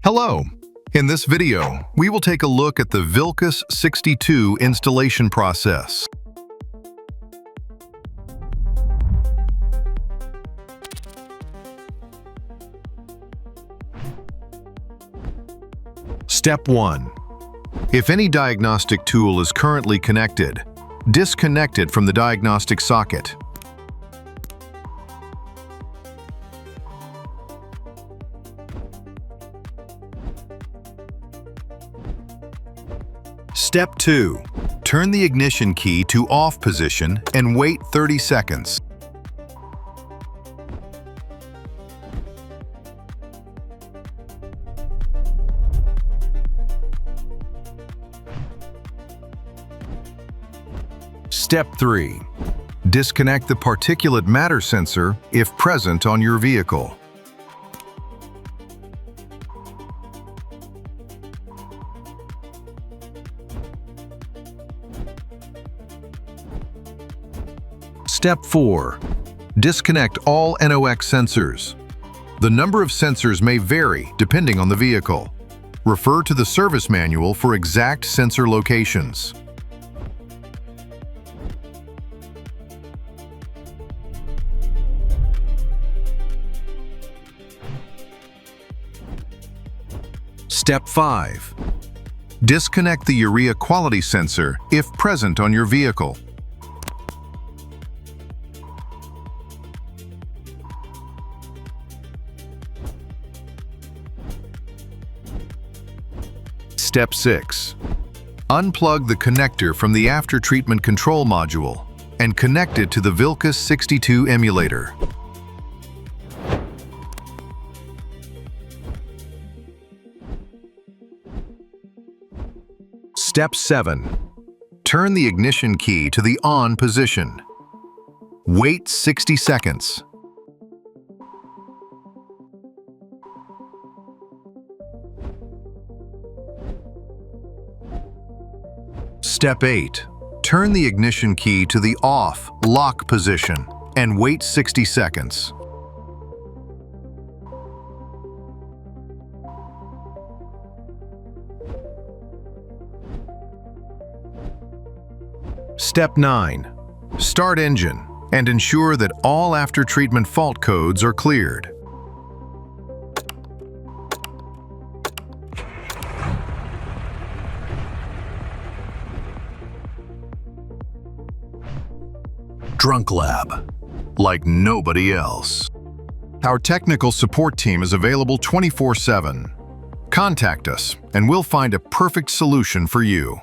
Hello! In this video, we will take a look at the VILKUS-62 installation process. Step 1. If any diagnostic tool is currently connected, disconnect it from the diagnostic socket. Step 2. Turn the ignition key to off position and wait 30 seconds. Step 3. Disconnect the particulate matter sensor if present on your vehicle. Step 4. Disconnect all NOx sensors. The number of sensors may vary depending on the vehicle. Refer to the service manual for exact sensor locations. Step 5. Disconnect the urea quality sensor if present on your vehicle. Step 6. Unplug the connector from the after-treatment control module and connect it to the VILKUS-62 emulator. Step 7. Turn the ignition key to the on position. Wait 60 seconds. Step 8. Turn the ignition key to the off lock position and wait 60 seconds. Step 9. Start engine and ensure that all after-treatment fault codes are cleared. Drunk Lab, like nobody else. Our technical support team is available 24/7. Contact us and we'll find a perfect solution for you.